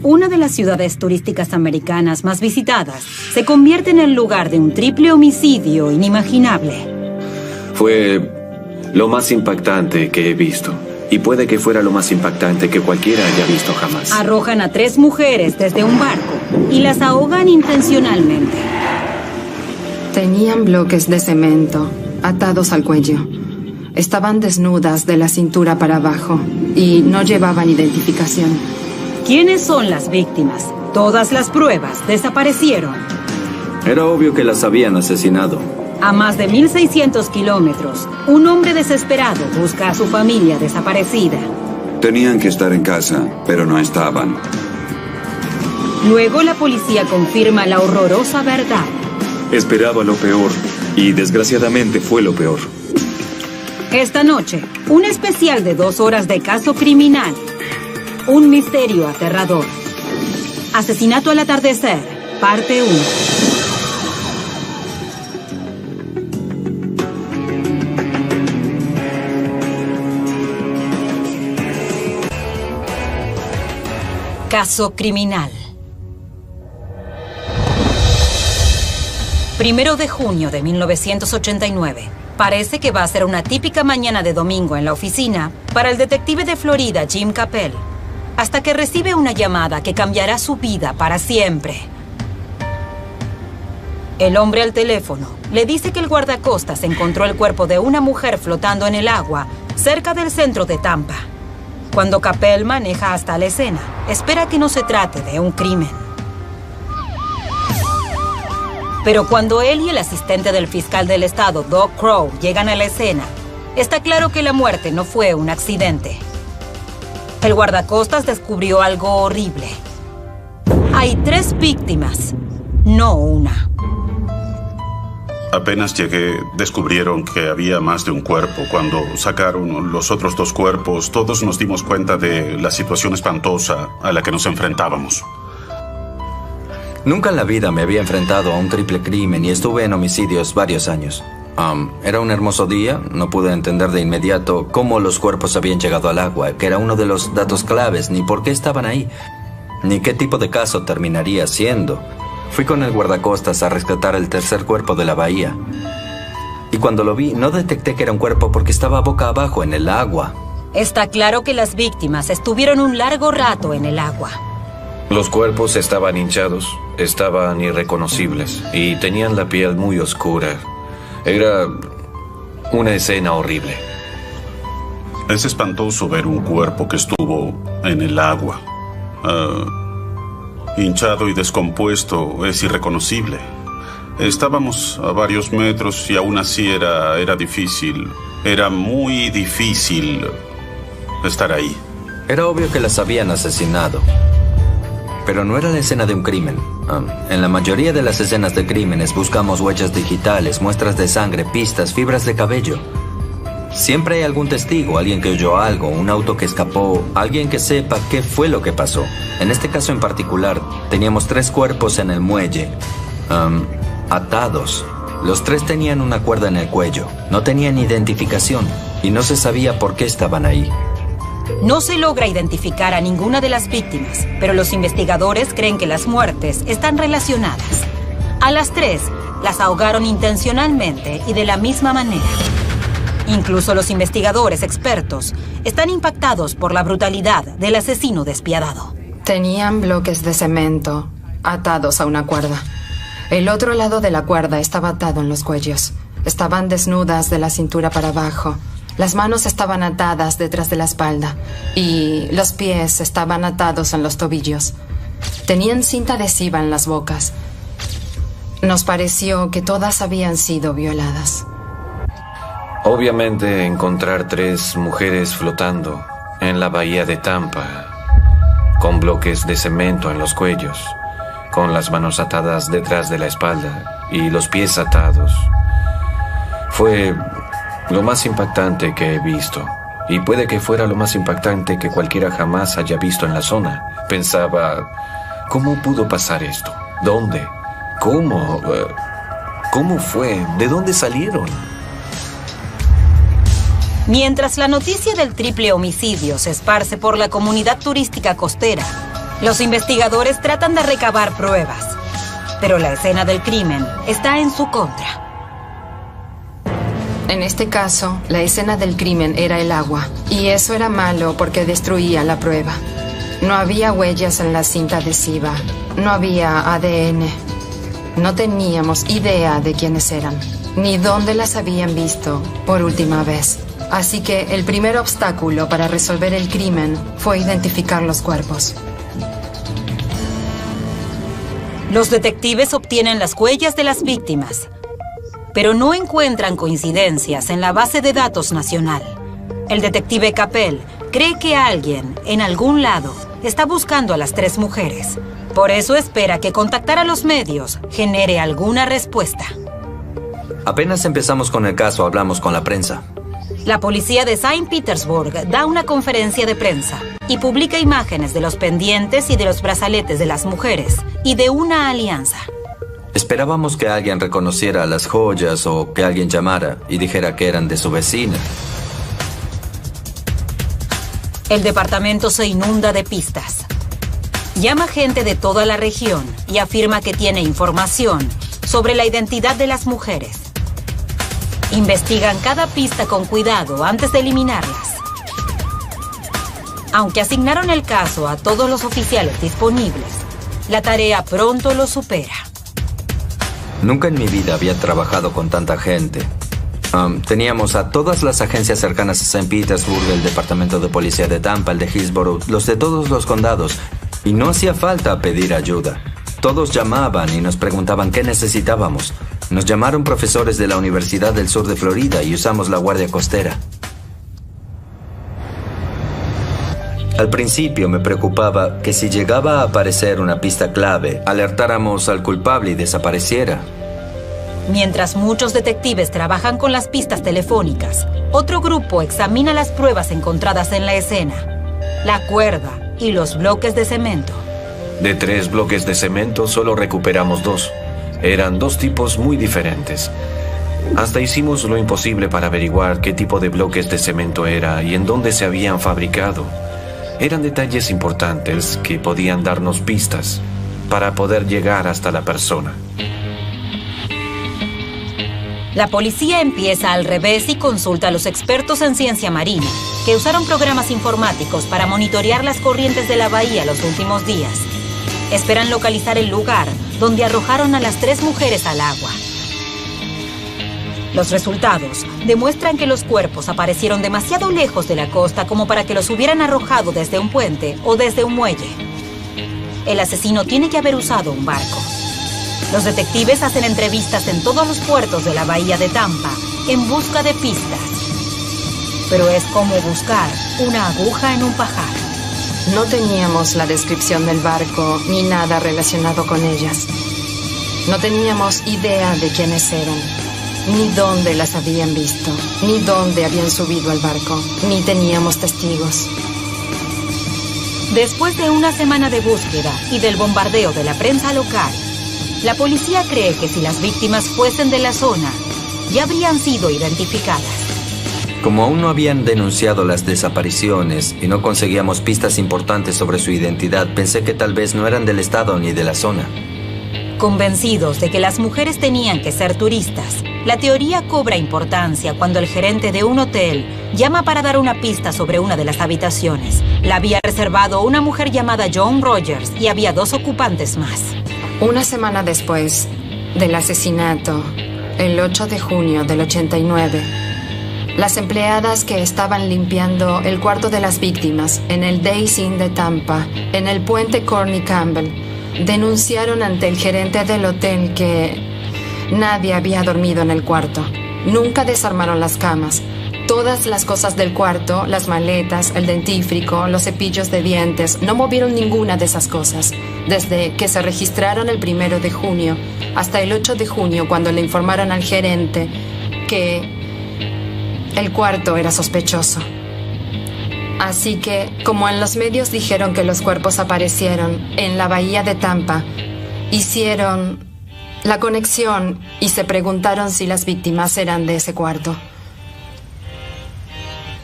Una de las ciudades turísticas americanas más visitadas se convierte en el lugar de un triple homicidio inimaginable. Fue lo más impactante que he visto. Y puede que fuera lo más impactante que cualquiera haya visto jamás. Arrojan a 3 mujeres desde un barco y las ahogan intencionalmente. Tenían bloques de cemento atados al cuello. Estaban desnudas de la cintura para abajo y no llevaban identificación. ¿Quiénes son las víctimas? Todas las pruebas desaparecieron. Era obvio que las habían asesinado. A más de 1.600 kilómetros, un hombre desesperado busca a su familia desaparecida. Tenían que estar en casa, pero no estaban. Luego la policía confirma la horrorosa verdad. Esperaba lo peor, y desgraciadamente fue lo peor. Esta noche, un especial de 2 horas de caso criminal. Un misterio aterrador. Asesinato al atardecer, parte 1. Caso criminal. 1 de junio de 1989. Parece que va a ser una típica mañana de domingo en la oficina para el detective de Florida, Jim Capel, hasta que recibe una llamada que cambiará su vida para siempre. El hombre al teléfono le dice que el guardacostas encontró el cuerpo de una mujer flotando en el agua cerca del centro de Tampa. Cuando Capel maneja hasta la escena, espera que no se trate de un crimen. Pero cuando él y el asistente del fiscal del estado, Doug Crow, llegan a la escena, está claro que la muerte no fue un accidente. El guardacostas descubrió algo horrible. Hay 3 víctimas, no una. Apenas llegué, descubrieron que había más de un cuerpo. Cuando sacaron los otros 2 cuerpos, todos nos dimos cuenta de la situación espantosa a la que nos enfrentábamos. Nunca en la vida me había enfrentado a un triple crimen y estuve en homicidios varios años. Era un hermoso día, no pude entender de inmediato cómo los cuerpos habían llegado al agua, que era uno de los datos claves, ni por qué estaban ahí, ni qué tipo de caso terminaría siendo. Fui con el guardacostas a rescatar el 3er cuerpo de la bahía. Y cuando lo vi, no detecté que era un cuerpo porque estaba boca abajo en el agua. Está claro que las víctimas estuvieron un largo rato en el agua. Los cuerpos estaban hinchados, estaban irreconocibles y tenían la piel muy oscura. Era una escena horrible. Es espantoso ver un cuerpo que estuvo en el agua. Hinchado y descompuesto, es irreconocible. Estábamos a varios metros y aún así era difícil. Era muy difícil estar ahí. Era obvio que las habían asesinado. Pero no era la escena de un crimen. En la mayoría de las escenas de crímenes buscamos huellas digitales, muestras de sangre, pistas, fibras de cabello. Siempre hay algún testigo, alguien que oyó algo, un auto que escapó, alguien que sepa qué fue lo que pasó. En este caso en particular, teníamos 3 cuerpos en el muelle, atados. Los 3 tenían una cuerda en el cuello, no tenían identificación y no se sabía por qué estaban ahí. No se logra identificar a ninguna de las víctimas, pero los investigadores creen que las muertes están relacionadas. A las 3 las ahogaron intencionalmente y de la misma manera. Incluso los investigadores expertos están impactados por la brutalidad del asesino despiadado. Tenían bloques de cemento atados a una cuerda. El otro lado de la cuerda estaba atado en los cuellos. Estaban desnudas de la cintura para abajo. Las manos estaban atadas detrás de la espalda y los pies estaban atados en los tobillos. Tenían cinta adhesiva en las bocas. Nos pareció que todas habían sido violadas. Obviamente, encontrar 3 mujeres flotando en la bahía de Tampa, con bloques de cemento en los cuellos, con las manos atadas detrás de la espalda y los pies atados, fue lo más impactante que he visto. Y puede que fuera lo más impactante que cualquiera jamás haya visto en la zona. Pensaba, ¿cómo pudo pasar esto? ¿Dónde? ¿Cómo? ¿Cómo fue? ¿De dónde salieron? Mientras la noticia del triple homicidio se esparce por la comunidad turística costera, Los investigadores tratan de recabar pruebas, pero la escena del crimen está en su contra. En este caso, la escena del crimen era el agua, y eso era malo porque destruía la prueba. No había huellas en la cinta adhesiva, no había ADN. No teníamos idea de quiénes eran, ni dónde las habían visto por última vez. Así que el primer obstáculo para resolver el crimen fue identificar los cuerpos. Los detectives obtienen las huellas de las víctimas, pero no encuentran coincidencias en la base de datos nacional. El detective Capel cree que alguien, en algún lado, está buscando a las 3 mujeres. Por eso espera que contactar a los medios genere alguna respuesta. Apenas empezamos con el caso, hablamos con la prensa. La policía de Saint Petersburg da una conferencia de prensa y publica imágenes de los pendientes y de los brazaletes de las mujeres y de una alianza. Esperábamos que alguien reconociera las joyas o que alguien llamara y dijera que eran de su vecina. El departamento se inunda de pistas. Llama gente de toda la región y afirma que tiene información sobre la identidad de las mujeres. Investigan cada pista con cuidado antes de eliminarlas. Aunque asignaron el caso a todos los oficiales disponibles, la tarea pronto lo supera. Nunca en mi vida había trabajado con tanta gente. Teníamos a todas las agencias cercanas a St. Petersburg, el departamento de policía de Tampa, el de Hillsborough, los de todos los condados. Y no hacía falta pedir ayuda. Todos llamaban y nos preguntaban qué necesitábamos. Nos llamaron profesores de la Universidad del Sur de Florida y usamos la Guardia Costera. Al principio me preocupaba que si llegaba a aparecer una pista clave, alertáramos al culpable y desapareciera. Mientras muchos detectives trabajan con las pistas telefónicas, otro grupo examina las pruebas encontradas en la escena, la cuerda y los bloques de cemento. De 3 bloques de cemento solo recuperamos 2. Eran 2 tipos muy diferentes. Hasta hicimos lo imposible para averiguar qué tipo de bloques de cemento era y en dónde se habían fabricado. Eran detalles importantes que podían darnos pistas para poder llegar hasta la persona. La policía empieza al revés y consulta a los expertos en ciencia marina, que usaron programas informáticos para monitorear las corrientes de la bahía los últimos días. Esperan localizar el lugar donde arrojaron a las 3 mujeres al agua. Los resultados demuestran que los cuerpos aparecieron demasiado lejos de la costa como para que los hubieran arrojado desde un puente o desde un muelle. El asesino tiene que haber usado un barco. Los detectives hacen entrevistas en todos los puertos de la bahía de Tampa en busca de pistas. Pero es como buscar una aguja en un pajar. No teníamos la descripción del barco ni nada relacionado con ellas. No teníamos idea de quiénes eran, ni dónde las habían visto, ni dónde habían subido al barco, ni teníamos testigos. Después de una semana de búsqueda y del bombardeo de la prensa local, la policía cree que si las víctimas fuesen de la zona, ya habrían sido identificadas. Como aún no habían denunciado las desapariciones y no conseguíamos pistas importantes sobre su identidad, pensé que tal vez no eran del estado ni de la zona. Convencidos de que las mujeres tenían que ser turistas, la teoría cobra importancia cuando el gerente de un hotel llama para dar una pista sobre una de las habitaciones. La había reservado una mujer llamada Joan Rogers y había 2 ocupantes más. Una semana después del asesinato, el 8 de junio del 89, las empleadas que estaban limpiando el cuarto de las víctimas en el Days Inn de Tampa, en el puente Corny Campbell, denunciaron ante el gerente del hotel que nadie había dormido en el cuarto. Nunca desarmaron las camas. Todas las cosas del cuarto, las maletas, el dentífrico, los cepillos de dientes, no movieron ninguna de esas cosas. Desde que se registraron el 1 de junio hasta el 8 de junio, cuando le informaron al gerente que el cuarto era sospechoso. Así que, como en los medios dijeron que los cuerpos aparecieron en la bahía de Tampa, hicieron la conexión y se preguntaron si las víctimas eran de ese cuarto.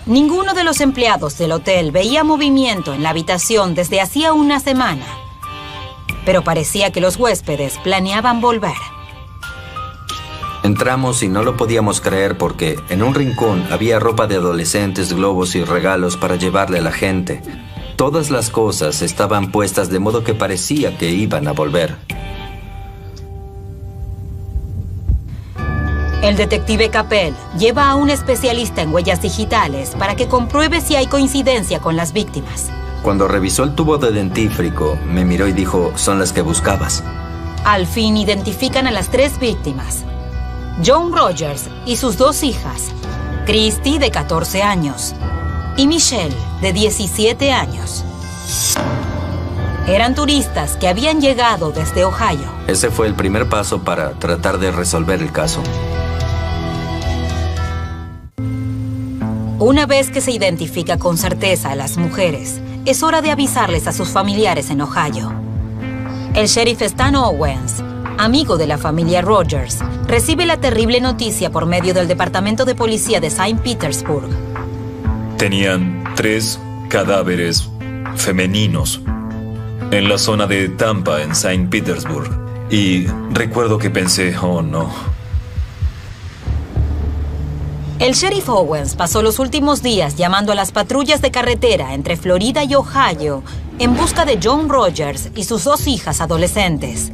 Ninguno de los empleados del hotel veía movimiento en la habitación desde hacía una semana, pero parecía que los huéspedes planeaban volver. Entramos y no lo podíamos creer porque en un rincón había ropa de adolescentes, globos y regalos para llevarle a la gente. Todas las cosas estaban puestas de modo que parecía que iban a volver. El detective Capel lleva a un especialista en huellas digitales para que compruebe si hay coincidencia con las víctimas. Cuando revisó el tubo de dentífrico, me miró y dijo, son las que buscabas. Al fin identifican a las 3 víctimas. John Rogers y sus 2 hijas, Christy, de 14 años, y Michelle, de 17 años. Eran turistas que habían llegado desde Ohio. Ese fue el primer paso para tratar de resolver el caso. Una vez que se identifica con certeza a las mujeres, es hora de avisarles a sus familiares en Ohio. El sheriff Stan Owens, amigo de la familia Rogers, recibe la terrible noticia por medio del Departamento de Policía de St. Petersburg. Tenían 3 cadáveres femeninos en la zona de Tampa, en St. Petersburg. Y recuerdo que pensé, oh no. El sheriff Owens pasó los últimos días llamando a las patrullas de carretera entre Florida y Ohio en busca de John Rogers y sus 2 hijas adolescentes.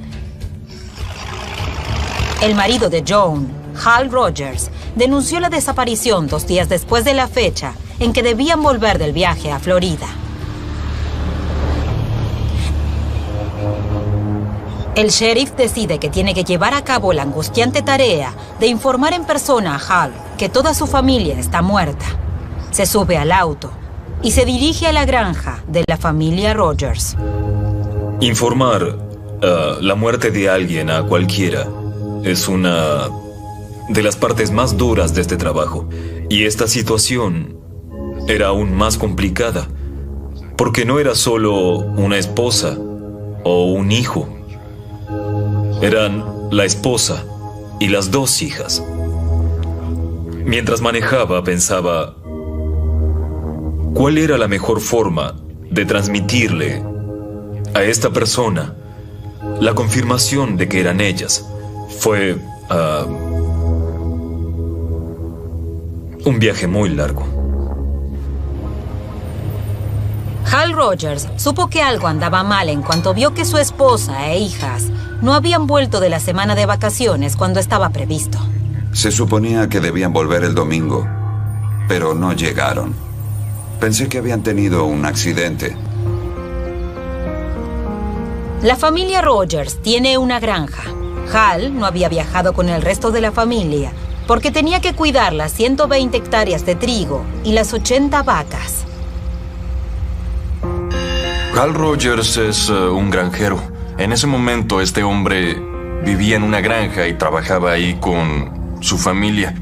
El marido de John, Hal Rogers, denunció la desaparición 2 días después de la fecha en que debían volver del viaje a Florida. El sheriff decide que tiene que llevar a cabo la angustiante tarea de informar en persona a Hal que toda su familia está muerta. Se sube al auto y se dirige a la granja de la familia Rogers. Informar la muerte de alguien a cualquiera es una de las partes más duras de este trabajo. Y esta situación era aún más complicada, porque no era solo una esposa o un hijo. Eran la esposa y las 2 hijas. Mientras manejaba, pensaba, ¿cuál era la mejor forma de transmitirle a esta persona la confirmación de que eran ellas? Fue un viaje muy largo. Hal Rogers supo que algo andaba mal en cuanto vio que su esposa e hijas no habían vuelto de la semana de vacaciones cuando estaba previsto. Se suponía que debían volver el domingo, pero no llegaron. Pensé que habían tenido un accidente. La familia Rogers tiene una granja. Hal no había viajado con el resto de la familia porque tenía que cuidar las 120 hectáreas de trigo y las 80 vacas. Hal Rogers es un granjero. En ese momento, este hombre vivía en una granja y trabajaba ahí con su familia.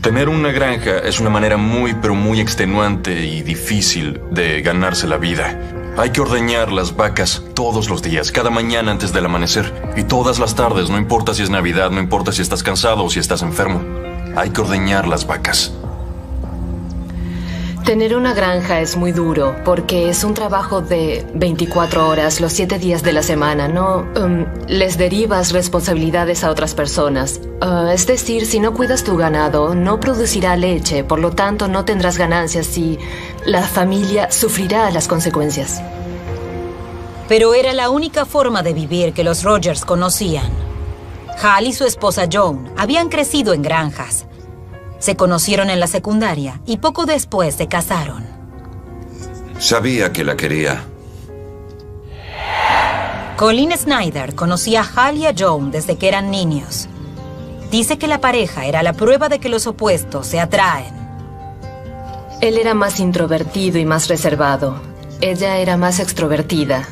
Tener una granja es una manera pero muy extenuante y difícil de ganarse la vida. Hay que ordeñar las vacas todos los días, cada mañana antes del amanecer. Y todas las tardes, no importa si es Navidad, no importa si estás cansado o si estás enfermo. Hay que ordeñar las vacas. Tener una granja es muy duro porque es un trabajo de 24 horas, los 7 días de la semana. No les derivas responsabilidades a otras personas. Es decir, si no cuidas tu ganado, no producirá leche, por lo tanto no tendrás ganancias y la familia sufrirá las consecuencias. Pero era la única forma de vivir que los Rogers conocían. Hal y su esposa Joan habían crecido en granjas. Se conocieron en la secundaria y poco después se casaron. Sabía que la quería. Colin Snyder conocía a Hal y a Joan desde que eran niños. Dice que la pareja era la prueba de que los opuestos se atraen. Él era más introvertido y más reservado. Ella era más extrovertida.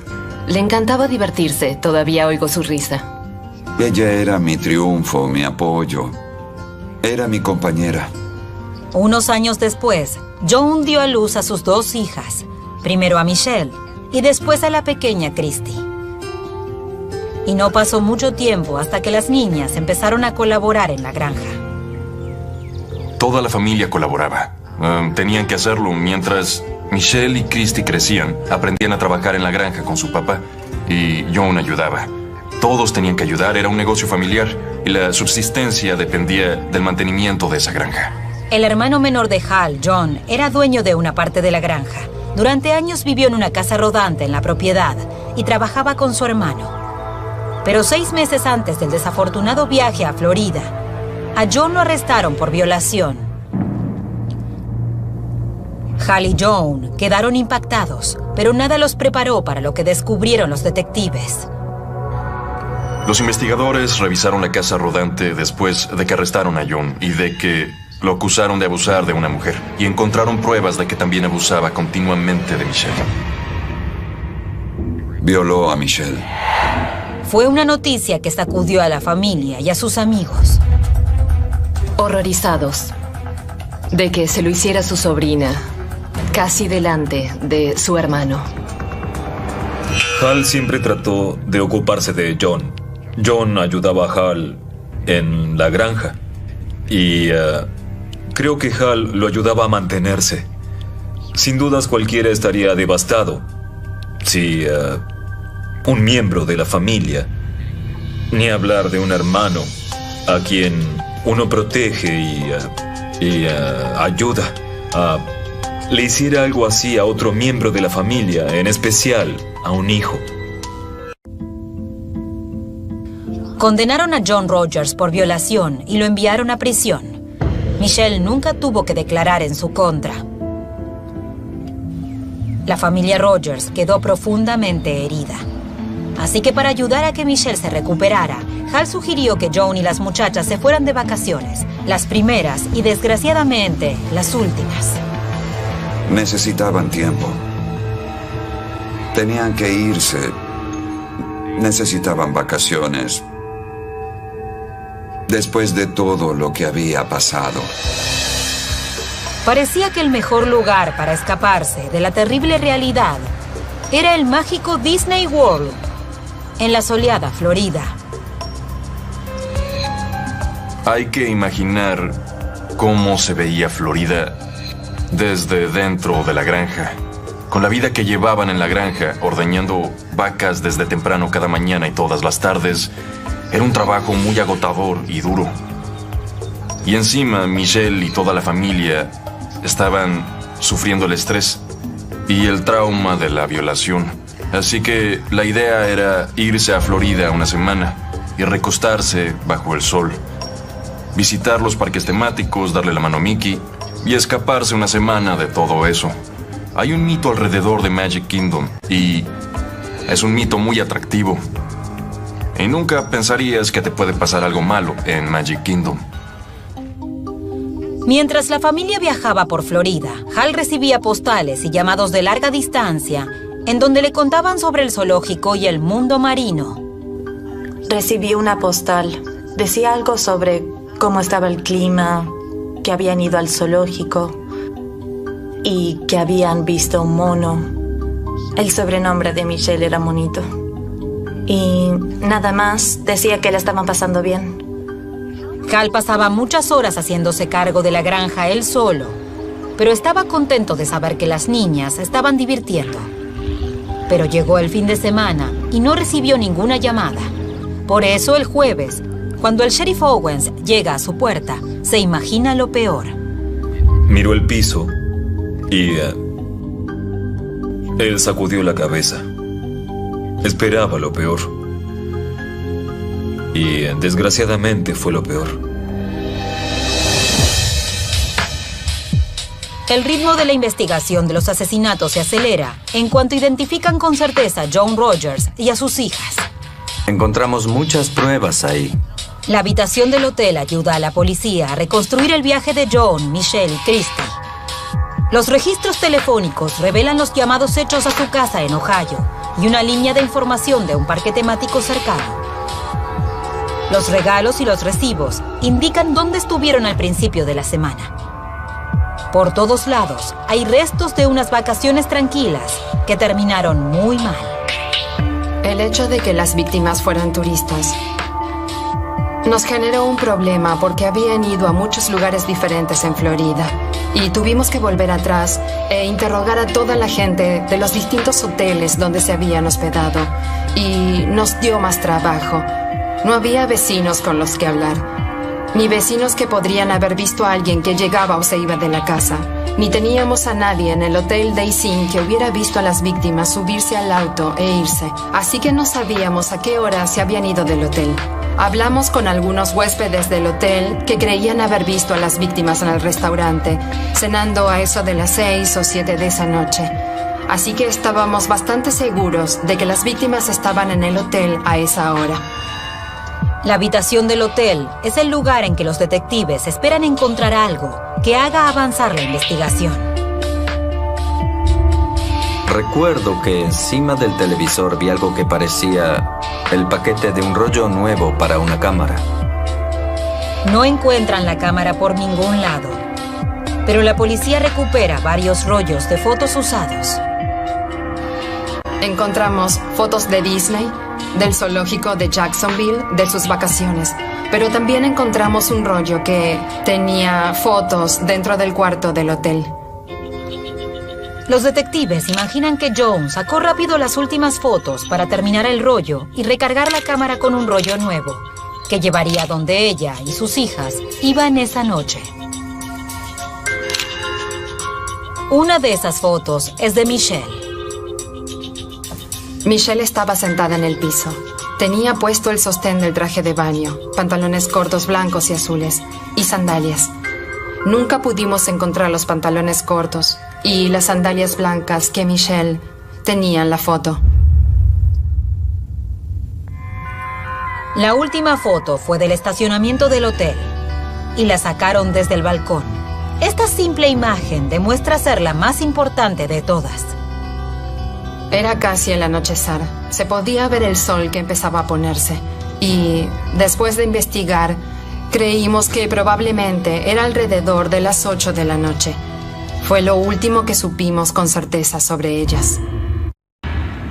Le encantaba divertirse, todavía oigo su risa. Ella era mi triunfo, mi apoyo. Era mi compañera. Unos años después, Joan dio a luz a sus 2 hijas. Primero a Michelle y después a la pequeña Christy. Y no pasó mucho tiempo hasta que las niñas empezaron a colaborar en la granja. Toda la familia colaboraba. Tenían que hacerlo mientras Michelle y Christy crecían. Aprendían a trabajar en la granja con su papá y John ayudaba. Todos tenían que ayudar, era un negocio familiar y la subsistencia dependía del mantenimiento de esa granja. El hermano menor de Hal, John, era dueño de una parte de la granja. Durante años vivió en una casa rodante en la propiedad y trabajaba con su hermano. Pero 6 meses antes del desafortunado viaje a Florida, a John lo arrestaron por violación. Hal y John quedaron impactados, pero nada los preparó para lo que descubrieron los detectives. Los investigadores revisaron la casa rodante después de que arrestaron a John y de que lo acusaron de abusar de una mujer. Y encontraron pruebas de que también abusaba continuamente de Michelle. Violó a Michelle. Fue una noticia que sacudió a la familia y a sus amigos. Horrorizados de que se lo hiciera su sobrina, casi delante de su hermano. Hal siempre trató de ocuparse de John. John ayudaba a Hal en la granja y creo que Hal lo ayudaba a mantenerse. Sin dudas cualquiera estaría devastado si un miembro de la familia, ni hablar de un hermano a quien uno protege y ayuda, le hiciera algo así a otro miembro de la familia, en especial a un hijo. Condenaron a John Rogers por violación y lo enviaron a prisión. Michelle nunca tuvo que declarar en su contra. La familia Rogers quedó profundamente herida. Así que para ayudar a que Michelle se recuperara, Hal sugirió que John y las muchachas se fueran de vacaciones, las primeras y desgraciadamente las últimas. Necesitaban tiempo. Tenían que irse. Necesitaban vacaciones. Después de todo lo que había pasado. Parecía que el mejor lugar para escaparse de la terrible realidad era el mágico Disney World, en la soleada Florida. Hay que imaginar cómo se veía Florida desde dentro de la granja, con la vida que llevaban en la granja, ordeñando vacas desde temprano cada mañana y todas las tardes. Era un trabajo muy agotador y duro. Y encima, Michelle y toda la familia estaban sufriendo el estrés y el trauma de la violación. Así que la idea era irse a Florida una semana y recostarse bajo el sol, visitar los parques temáticos, darle la mano a Mickey y escaparse una semana de todo eso. Hay un mito alrededor de Magic Kingdom y es un mito muy atractivo. Y nunca pensarías que te puede pasar algo malo en Magic Kingdom. Mientras la familia viajaba por Florida, Hal recibía postales y llamados de larga distancia en donde le contaban sobre el zoológico y el mundo marino. Recibí una postal. Decía algo sobre cómo estaba el clima, que habían ido al zoológico y que habían visto un mono. El sobrenombre de Michelle era Monito. Y nada más, decía que la estaban pasando bien. Hal pasaba muchas horas haciéndose cargo de la granja él solo, pero estaba contento de saber que las niñas estaban divirtiendo. Pero llegó el fin de semana y no recibió ninguna llamada. Por eso el jueves, cuando el sheriff Owens llega a su puerta, se imagina lo peor. Miró el piso y él sacudió la cabeza. Esperaba lo peor. Y desgraciadamente fue lo peor. El ritmo de la investigación de los asesinatos se acelera en cuanto identifican con certeza a John Rogers y a sus hijas. Encontramos muchas pruebas ahí. La habitación del hotel ayuda a la policía a reconstruir el viaje de John, Michelle y Christy. Los registros telefónicos revelan los llamados hechos a su casa en Ohio y una línea de información de un parque temático cercano. Los regalos y los recibos indican dónde estuvieron al principio de la semana. Por todos lados hay restos de unas vacaciones tranquilas que terminaron muy mal. El hecho de que las víctimas fueran turistas nos generó un problema porque habían ido a muchos lugares diferentes en Florida. y tuvimos que volver atrás e interrogar a toda la gente de los distintos hoteles donde se habían hospedado, y nos dio más trabajo. No había vecinos con los que hablar, ni vecinos que podrían haber visto a alguien que llegaba o se iba de la casa, ni teníamos a nadie en el Hotel Days Inn que hubiera visto a las víctimas subirse al auto e irse, así que no sabíamos a qué hora se habían ido del hotel. Hablamos con algunos huéspedes del hotel que creían haber visto a las víctimas en el restaurante, cenando a eso de las 6 o 7 de esa noche. Así que estábamos bastante seguros de que las víctimas estaban en el hotel a esa hora. La habitación del hotel es el lugar en que los detectives esperan encontrar algo que haga avanzar la investigación. Recuerdo que encima del televisor vi algo que parecía el paquete de un rollo nuevo para una cámara. No encuentran la cámara por ningún lado, pero la policía recupera varios rollos de fotos usados. Encontramos fotos de Disney, del zoológico de Jacksonville, de sus vacaciones, pero también encontramos un rollo que tenía fotos dentro del cuarto del hotel. Los detectives imaginan que Jones sacó rápido las últimas fotos para terminar el rollo y recargar la cámara con un rollo nuevo, que llevaría donde ella y sus hijas iban esa noche. Una de esas fotos es de Michelle. Michelle estaba sentada en el piso. Tenía puesto el sostén del traje de baño, pantalones cortos blancos y azules, y sandalias. Nunca pudimos encontrar los pantalones cortos y las sandalias blancas que Michelle tenía en la foto. La última foto fue del estacionamiento del hotel y la sacaron desde el balcón. Esta simple imagen demuestra ser la más importante de todas. Era casi el anochecer. Se podía ver el sol que empezaba a ponerse. Y después de investigar, creímos que probablemente era alrededor de las 8 de la noche. Fue lo último que supimos con certeza sobre ellas.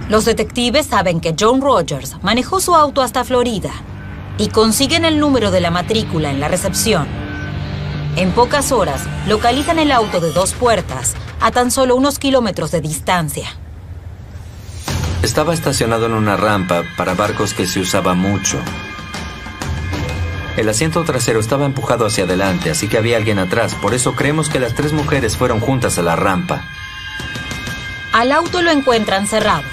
Los detectives saben que John Rogers manejó su auto hasta Florida y consiguen el número de la matrícula en la recepción. En pocas horas, localizan el auto de 2 puertas a tan solo unos kilómetros de distancia. Estaba estacionado en una rampa para barcos que se usaba mucho. El asiento trasero estaba empujado hacia adelante, así que había alguien atrás. Por eso creemos que las 3 mujeres fueron juntas a la rampa. Al auto lo encuentran cerrado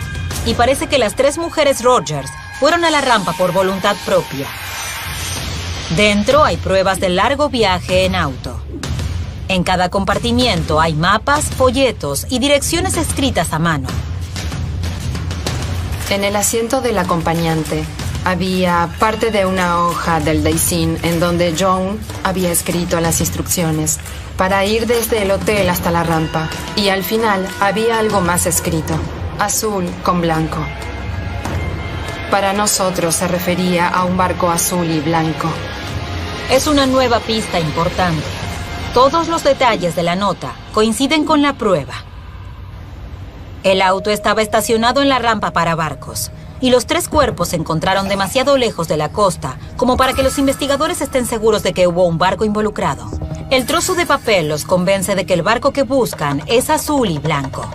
y parece que las 3 mujeres Rogers fueron a la rampa por voluntad propia. Dentro hay pruebas del largo viaje en auto. En cada compartimiento hay mapas, folletos y direcciones escritas a mano. En el asiento del acompañante había parte de una hoja del Days Inn en donde John había escrito las instrucciones para ir desde el hotel hasta la rampa. Y al final había algo más escrito, azul con blanco. Para nosotros se refería a un barco azul y blanco. Es una nueva pista importante. Todos los detalles de la nota coinciden con la prueba. El auto estaba estacionado en la rampa para barcos y los 3 cuerpos se encontraron demasiado lejos de la costa como para que los investigadores estén seguros de que hubo un barco involucrado. El trozo de papel los convence de que el barco que buscan es azul y blanco.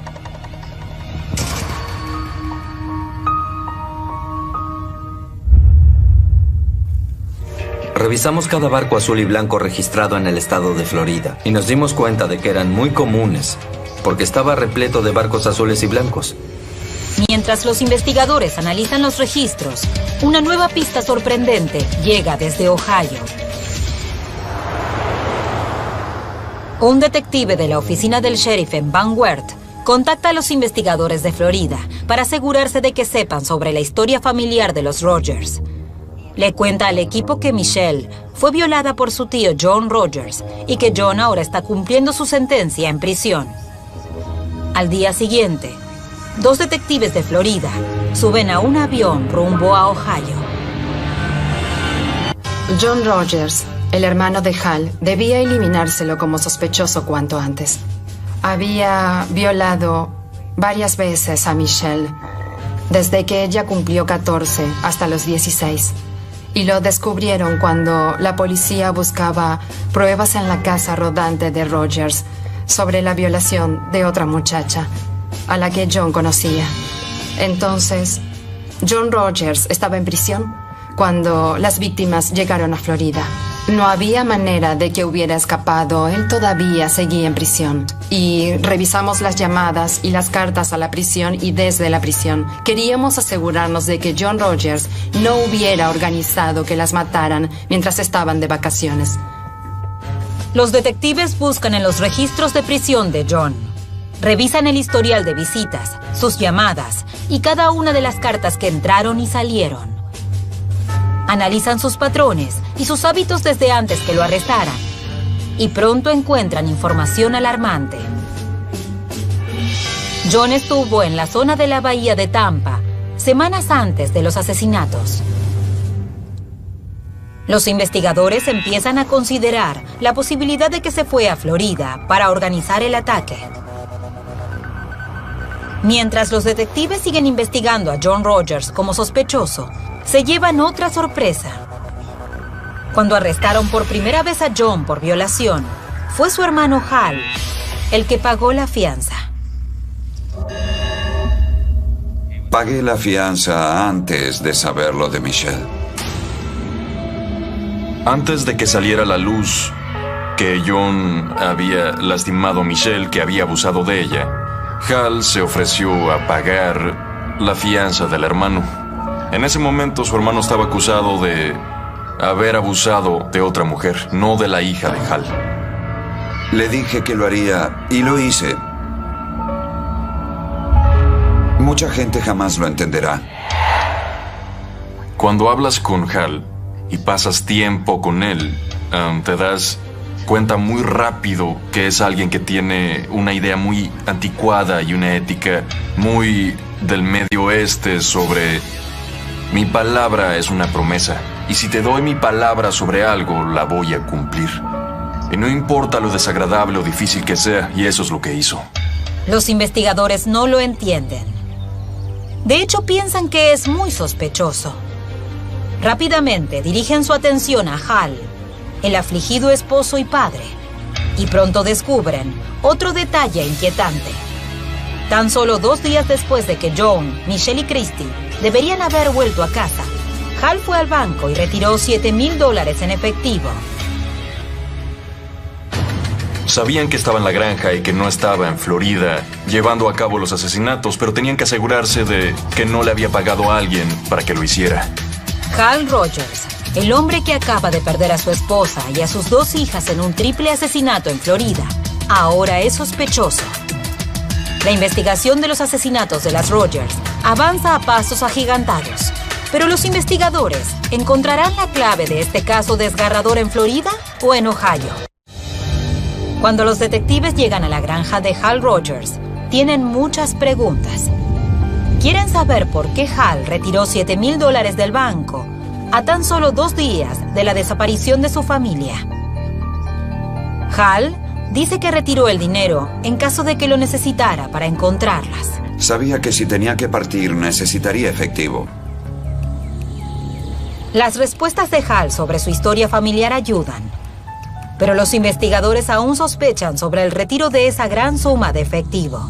Revisamos cada barco azul y blanco registrado en el estado de Florida y nos dimos cuenta de que eran muy comunes, porque estaba repleto de barcos azules y blancos. Mientras los investigadores analizan los registros, una nueva pista sorprendente llega desde Ohio. Un detective de la oficina del sheriff en Van Wert contacta a los investigadores de Florida para asegurarse de que sepan sobre la historia familiar de los Rogers. Le cuenta al equipo que Michelle fue violada por su tío John Rogers y que John ahora está cumpliendo su sentencia en prisión. Al día siguiente, 2 detectives de Florida suben a un avión rumbo a Ohio. John Rogers, el hermano de Hal, debía eliminárselo como sospechoso cuanto antes. Había violado varias veces a Michelle, desde que ella cumplió 14 hasta los 16. Y lo descubrieron cuando la policía buscaba pruebas en la casa rodante de Rogers, sobre la violación de otra muchacha, a la que John conocía. Entonces, John Rogers estaba en prisión cuando las víctimas llegaron a Florida. No había manera de que hubiera escapado. Él todavía seguía en prisión. Y revisamos las llamadas y las cartas a la prisión y desde la prisión. Queríamos asegurarnos de que John Rogers no hubiera organizado que las mataran mientras estaban de vacaciones. Los detectives buscan en los registros de prisión de John. Revisan el historial de visitas, sus llamadas y cada una de las cartas que entraron y salieron. Analizan sus patrones y sus hábitos desde antes que lo arrestaran. Y pronto encuentran información alarmante. John estuvo en la zona de la bahía de Tampa semanas antes de los asesinatos. Los investigadores empiezan a considerar la posibilidad de que se fue a Florida para organizar el ataque. Mientras los detectives siguen investigando a John Rogers como sospechoso, se llevan otra sorpresa. Cuando arrestaron por primera vez a John por violación, fue su hermano Hal el que pagó la fianza. Pagué la fianza antes de saberlo de Michelle. Antes de que saliera a la luz que John había lastimado a Michelle, que había abusado de ella, Hal se ofreció a pagar la fianza del hermano. En ese momento su hermano estaba acusado de haber abusado de otra mujer, no de la hija de Hal. Le dije que lo haría y lo hice. Mucha gente jamás lo entenderá. Cuando hablas con Hal y pasas tiempo con él, te das cuenta muy rápido que es alguien que tiene una idea muy anticuada y una ética muy del Medio Oeste sobre: mi palabra es una promesa, y si te doy mi palabra sobre algo, la voy a cumplir. Y no importa lo desagradable o difícil que sea, y eso es lo que hizo. Los investigadores no lo entienden. De hecho, piensan que es muy sospechoso. Rápidamente dirigen su atención a Hal, el afligido esposo y padre, y pronto descubren otro detalle inquietante. Tan solo 2 días después de que John, Michelle y Christy deberían haber vuelto a casa, Hal fue al banco y retiró $7,000 en efectivo. Sabían que estaba en la granja y que no estaba en Florida llevando a cabo los asesinatos, pero tenían que asegurarse de que no le había pagado a alguien para que lo hiciera. Hal Rogers, el hombre que acaba de perder a su esposa y a sus 2 hijas en un triple asesinato en Florida, ahora es sospechoso. La investigación de los asesinatos de las Rogers avanza a pasos agigantados. Pero los investigadores, ¿encontrarán la clave de este caso desgarrador en Florida o en Ohio? Cuando los detectives llegan a la granja de Hal Rogers, tienen muchas preguntas. Quieren saber por qué Hal retiró $7,000 del banco a tan solo 2 días de la desaparición de su familia. Hal dice que retiró el dinero en caso de que lo necesitara para encontrarlas. Sabía que si tenía que partir necesitaría efectivo. Las respuestas de Hal sobre su historia familiar ayudan, pero los investigadores aún sospechan sobre el retiro de esa gran suma de efectivo.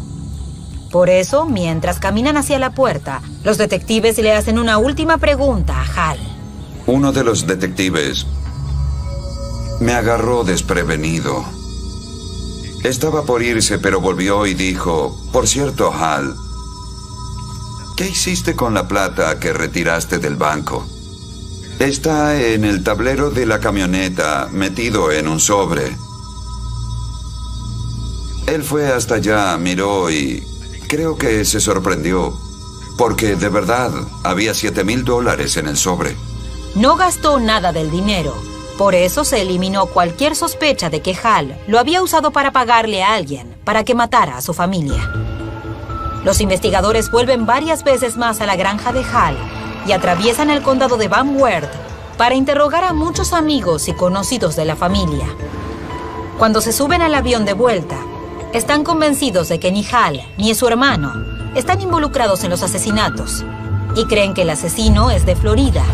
Por eso, mientras caminan hacia la puerta, los detectives le hacen una última pregunta a Hal. Uno de los detectives me agarró desprevenido. Estaba por irse, pero volvió y dijo: por cierto, Hal, ¿qué hiciste con la plata que retiraste del banco? Está en el tablero de la camioneta, metido en un sobre. Él fue hasta allá, miró y creo que se sorprendió, porque de verdad había $7,000 en el sobre. No gastó nada del dinero. Por eso se eliminó cualquier sospecha de que Hal lo había usado para pagarle a alguien para que matara a su familia. Los investigadores vuelven varias veces más a la granja de Hal y atraviesan el condado de Van Wert para interrogar a muchos amigos y conocidos de la familia. Cuando se suben al avión de vuelta, están convencidos de que ni Hal ni su hermano están involucrados en los asesinatos y creen que el asesino es de Florida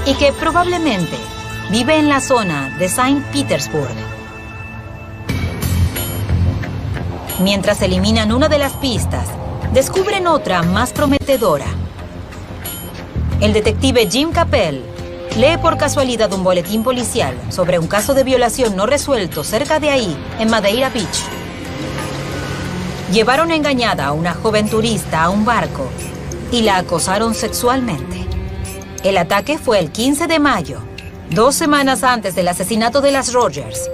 y que probablemente vive en la zona de Saint Petersburg. Mientras eliminan una de las pistas, descubren otra más prometedora. El detective Jim Capel lee por casualidad un boletín policial sobre un caso de violación no resuelto cerca de ahí, en Madeira Beach. Llevaron engañada a una joven turista a un barco y la acosaron sexualmente. El ataque fue el 15 de mayo, 2 semanas antes del asesinato de las Rogers,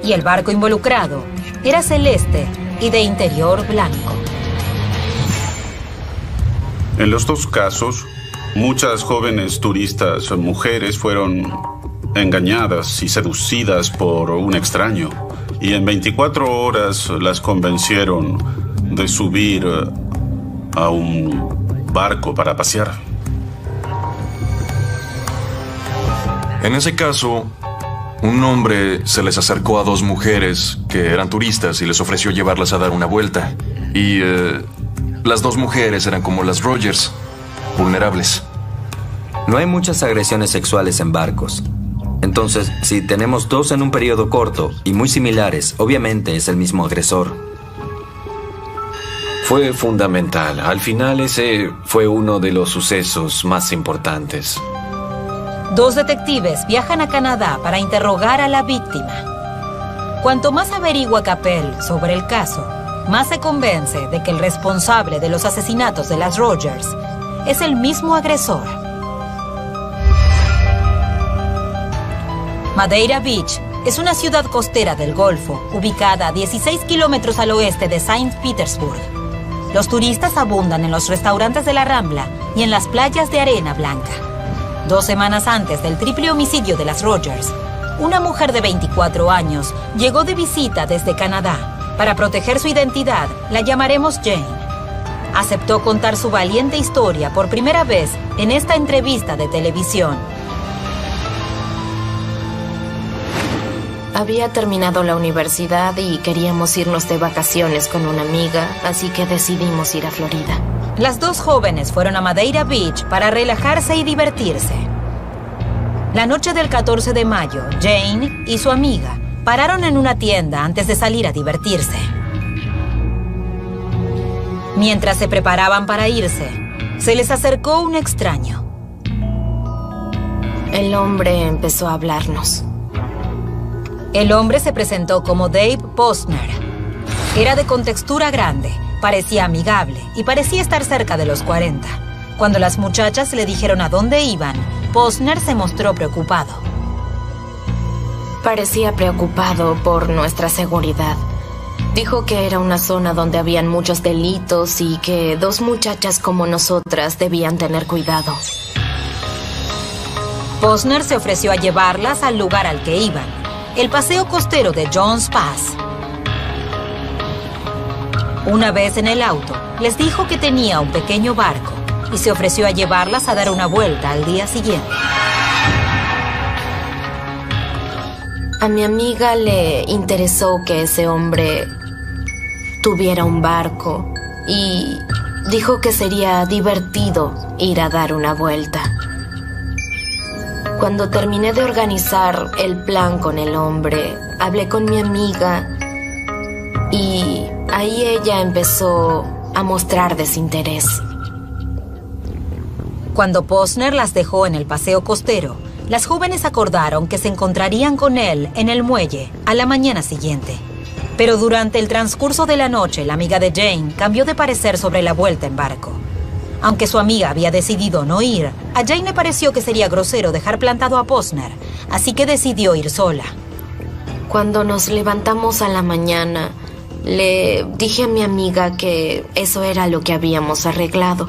y el barco involucrado era celeste y de interior blanco. En los dos casos, muchas jóvenes turistas mujeres fueron engañadas y seducidas por un extraño, y en 24 horas las convencieron de subir a un barco para pasear. En ese caso, un hombre se les acercó a 2 mujeres que eran turistas y les ofreció llevarlas a dar una vuelta. Y las 2 mujeres eran como las Rogers, vulnerables. No hay muchas agresiones sexuales en barcos. Entonces, si tenemos 2 en un periodo corto y muy similares, obviamente es el mismo agresor. Fue fundamental. Al final ese fue uno de los sucesos más importantes. 2 detectives viajan a Canadá para interrogar a la víctima. Cuanto más averigua Capel sobre el caso, más se convence de que el responsable de los asesinatos de las Rogers es el mismo agresor. Madeira Beach es una ciudad costera del Golfo, ubicada a 16 kilómetros al oeste de Saint Petersburg. Los turistas abundan en los restaurantes de la Rambla y en las playas de arena blanca. 2 semanas antes del triple homicidio de las Rogers, una mujer de 24 años llegó de visita desde Canadá. Para proteger su identidad, la llamaremos Jane. Aceptó contar su valiente historia por primera vez en esta entrevista de televisión. Había terminado la universidad y queríamos irnos de vacaciones con una amiga, así que decidimos ir a Florida. Las 2 jóvenes fueron a Madeira Beach para relajarse y divertirse. La noche del 14 de mayo, Jane y su amiga pararon en una tienda antes de salir a divertirse. Mientras se preparaban para irse, se les acercó un extraño. El hombre empezó a hablarnos. El hombre se presentó como Dave Posner. Era de contextura grande, parecía amigable y parecía estar cerca de los 40. Cuando las muchachas le dijeron a dónde iban, Posner se mostró preocupado. Parecía preocupado por nuestra seguridad. Dijo que era una zona donde habían muchos delitos y que 2 muchachas como nosotras debían tener cuidado. Posner se ofreció a llevarlas al lugar al que iban, el paseo costero de Jones Pass. Una vez en el auto, les dijo que tenía un pequeño barco y se ofreció a llevarlas a dar una vuelta al día siguiente. A mi amiga le interesó que ese hombre tuviera un barco y dijo que sería divertido ir a dar una vuelta. Cuando terminé de organizar el plan con el hombre, hablé con mi amiga y ahí ella empezó a mostrar desinterés. Cuando Posner las dejó en el paseo costero, las jóvenes acordaron que se encontrarían con él en el muelle a la mañana siguiente. Pero durante el transcurso de la noche, la amiga de Jane cambió de parecer sobre la vuelta en barco. Aunque su amiga había decidido no ir, a Jane le pareció que sería grosero dejar plantado a Posner, así que decidió ir sola. Cuando nos levantamos a la mañana, le dije a mi amiga que eso era lo que habíamos arreglado,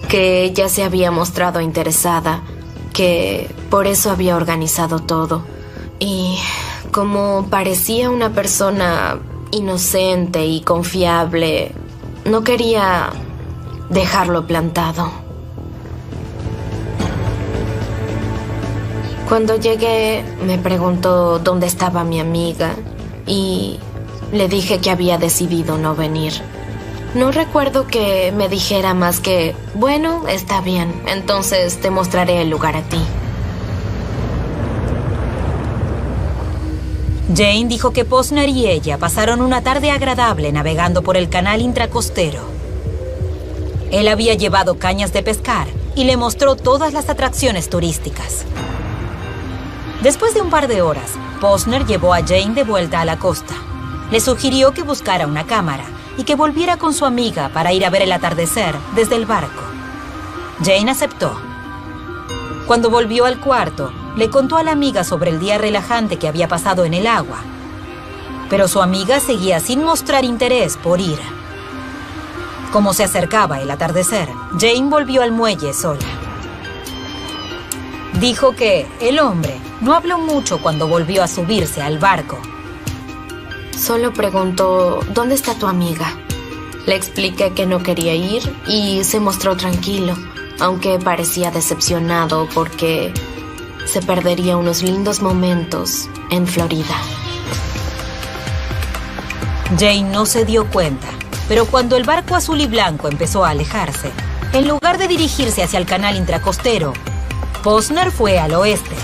que ella se había mostrado interesada, que por eso había organizado todo. Y como parecía una persona inocente y confiable, no quería dejarlo plantado. Cuando llegué, me preguntó dónde estaba mi amiga y le dije que había decidido no venir. No recuerdo que me dijera más que, bueno, está bien, entonces te mostraré el lugar a ti. Jane dijo que Posner y ella pasaron una tarde agradable navegando por el canal intracostero. Él había llevado cañas de pescar y le mostró todas las atracciones turísticas. Después de un par de horas, Posner llevó a Jane de vuelta a la costa. Le sugirió que buscara una cámara y que volviera con su amiga para ir a ver el atardecer desde el barco. Jane aceptó. Cuando volvió al cuarto, le contó a la amiga sobre el día relajante que había pasado en el agua. Pero su amiga seguía sin mostrar interés por ir. Como se acercaba el atardecer, Jane volvió al muelle sola. Dijo que el hombre no habló mucho cuando volvió a subirse al barco. Solo preguntó, ¿dónde está tu amiga? Le expliqué que no quería ir y se mostró tranquilo, aunque parecía decepcionado porque se perdería unos lindos momentos en Florida. Jane no se dio cuenta, pero cuando el barco azul y blanco empezó a alejarse, en lugar de dirigirse hacia el canal intracostero, Posner fue al oeste,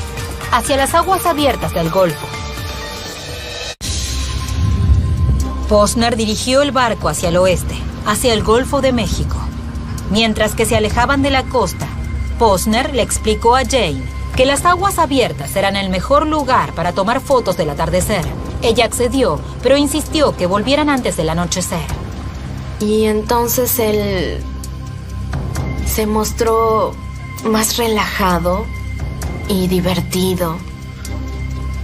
hacia las aguas abiertas del Golfo. Posner dirigió el barco hacia el oeste, hacia el Golfo de México. Mientras que se alejaban de la costa, Posner le explicó a Jane que las aguas abiertas eran el mejor lugar para tomar fotos del atardecer. Ella accedió, pero insistió que volvieran antes del anochecer. Y entonces él se mostró más relajado y divertido.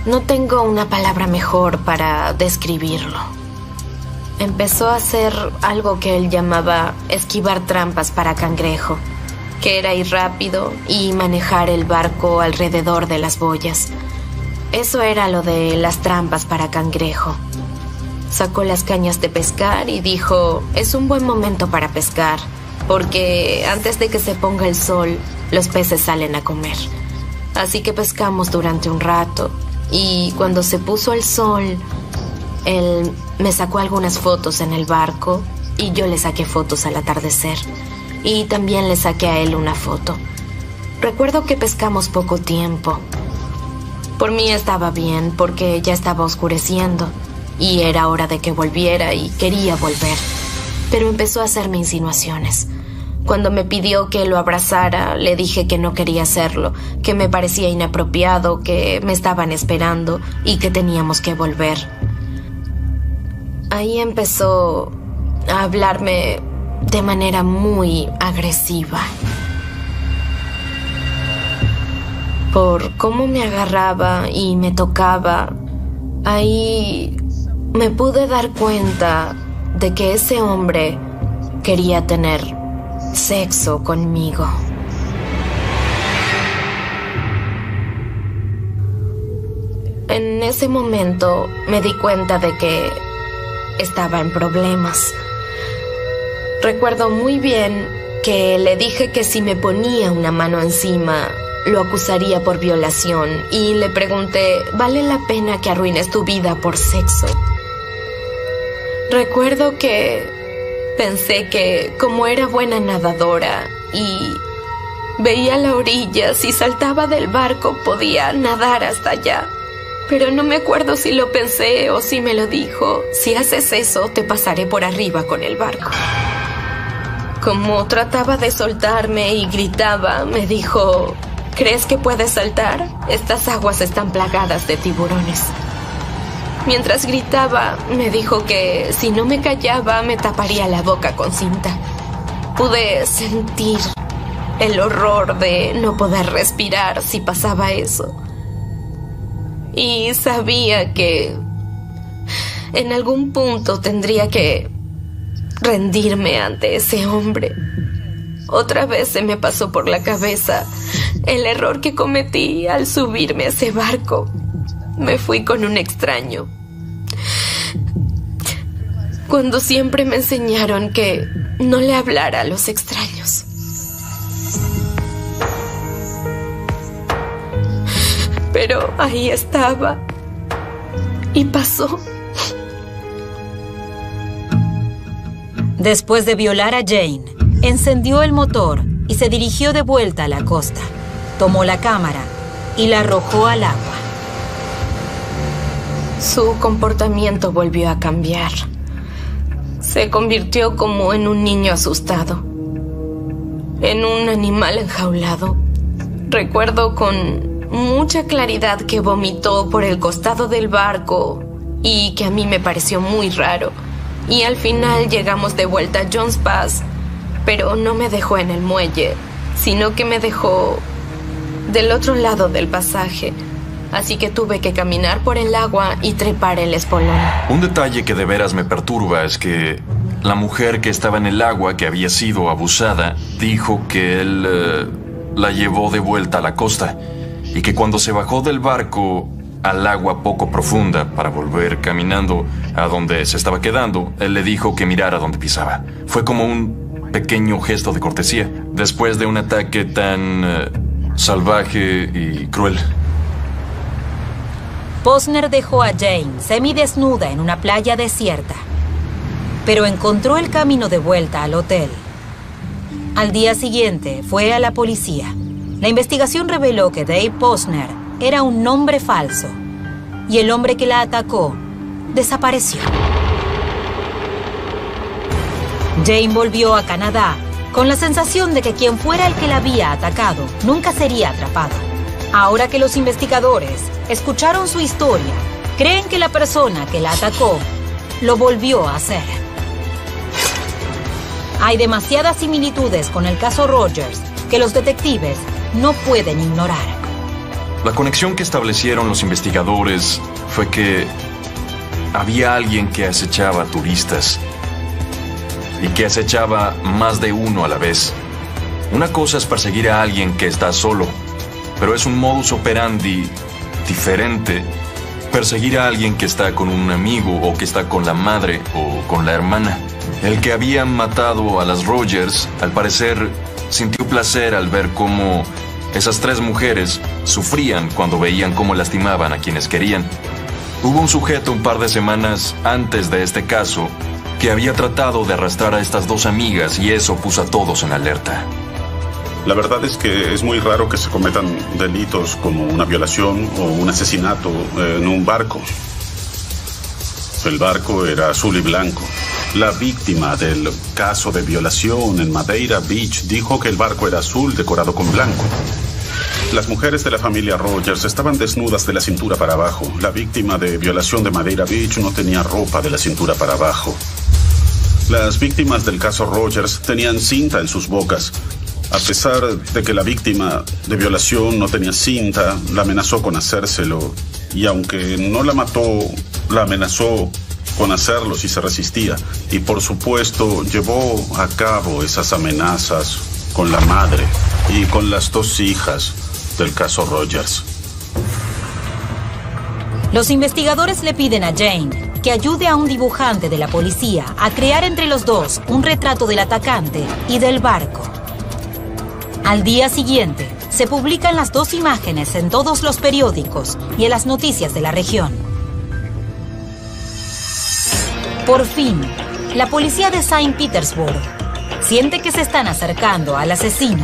No tengo una palabra mejor para describirlo. Empezó a hacer algo que él llamaba esquivar trampas para cangrejo, que era ir rápido y manejar el barco alrededor de las boyas. Eso era lo de las trampas para cangrejo. Sacó las cañas de pescar y dijo, es un buen momento para pescar, porque antes de que se ponga el sol, los peces salen a comer. Así que pescamos durante un rato, y cuando se puso el sol, él me sacó algunas fotos en el barco y yo le saqué fotos al atardecer. Y también le saqué a él una foto. Recuerdo que pescamos poco tiempo. Por mí estaba bien porque ya estaba oscureciendo y era hora de que volviera y quería volver. Pero empezó a hacerme insinuaciones. Cuando me pidió que lo abrazara, le dije que no quería hacerlo, que me parecía inapropiado, que me estaban esperando y que teníamos que volver. Ahí empezó a hablarme de manera muy agresiva. Por cómo me agarraba y me tocaba, ahí me pude dar cuenta de que ese hombre quería tener sexo conmigo. En ese momento me di cuenta de que estaba en problemas. Recuerdo muy bien que le dije que si me ponía una mano encima, lo acusaría por violación y le pregunté, ¿vale la pena que arruines tu vida por sexo? Recuerdo que pensé que como era buena nadadora y veía la orilla, si saltaba del barco podía nadar hasta allá. Pero no me acuerdo si lo pensé o si me lo dijo. Si haces eso, te pasaré por arriba con el barco. Como trataba de soltarme y gritaba, me dijo, ¿crees que puedes saltar? Estas aguas están plagadas de tiburones. Mientras gritaba, me dijo que si no me callaba, me taparía la boca con cinta. Pude sentir el horror de no poder respirar si pasaba eso. Y sabía que en algún punto tendría que rendirme ante ese hombre. Otra vez se me pasó por la cabeza el error que cometí al subirme a ese barco. Me fui con un extraño, cuando siempre me enseñaron que no le hablara a los extraños. Pero ahí estaba y pasó. Después de violar a Jane, encendió el motor y se dirigió de vuelta a la costa. Tomó la cámara y la arrojó al agua. Su comportamiento volvió a cambiar. Se convirtió como en un niño asustado, en un animal enjaulado. Recuerdo con mucha claridad que vomitó por el costado del barco y que a mí me pareció muy raro. Y al final llegamos de vuelta a Jones Pass, pero no me dejó en el muelle, sino que me dejó del otro lado del pasaje. Así que tuve que caminar por el agua y trepar el espolón. Un detalle que de veras me perturba es que la mujer que estaba en el agua, que había sido abusada, dijo que él la llevó de vuelta a la costa y que cuando se bajó del barco al agua poco profunda para volver caminando a donde se estaba quedando, él le dijo que mirara donde pisaba. Fue como un pequeño gesto de cortesía después de un ataque tan salvaje y cruel. Posner dejó a Jane semidesnuda en una playa desierta, pero encontró el camino de vuelta al hotel. Al día siguiente fue a la policía. La investigación reveló que Dave Posner era un nombre falso y el hombre que la atacó desapareció. Jane volvió a Canadá con la sensación de que quien fuera el que la había atacado nunca sería atrapado. Ahora que los investigadores escucharon su historia, creen que la persona que la atacó lo volvió a hacer. Hay demasiadas similitudes con el caso Rogers que los detectives no pueden ignorar. La conexión que establecieron los investigadores fue que había alguien que acechaba turistas y que acechaba más de uno a la vez. Una cosa es perseguir a alguien que está solo, pero es un modus operandi diferente perseguir a alguien que está con un amigo o que está con la madre o con la hermana. El que había matado a las Rogers, al parecer, sintió placer al ver cómo esas tres mujeres sufrían cuando veían cómo lastimaban a quienes querían. Hubo un sujeto un par de semanas antes de este caso que había tratado de arrastrar a estas dos amigas y eso puso a todos en alerta. La verdad es que es muy raro que se cometan delitos como una violación o un asesinato en un barco. El barco era azul y blanco. La víctima del caso de violación en Madeira Beach dijo que el barco era azul decorado con blanco. Las mujeres de la familia Rogers estaban desnudas de la cintura para abajo. La víctima de violación de Madeira Beach no tenía ropa de la cintura para abajo. Las víctimas del caso Rogers tenían cinta en sus bocas. A pesar de que la víctima de violación no tenía cinta, la amenazó con hacérselo. Y aunque no la mató, la amenazó con hacerlo si se resistía. Y por supuesto, llevó a cabo esas amenazas con la madre y con las dos hijas del caso Rogers. Los investigadores le piden a Jane que ayude a un dibujante de la policía a crear entre los dos un retrato del atacante y del barco. Al día siguiente, se publican las dos imágenes en todos los periódicos y en las noticias de la región. Por fin, la policía de Saint Petersburg siente que se están acercando al asesino.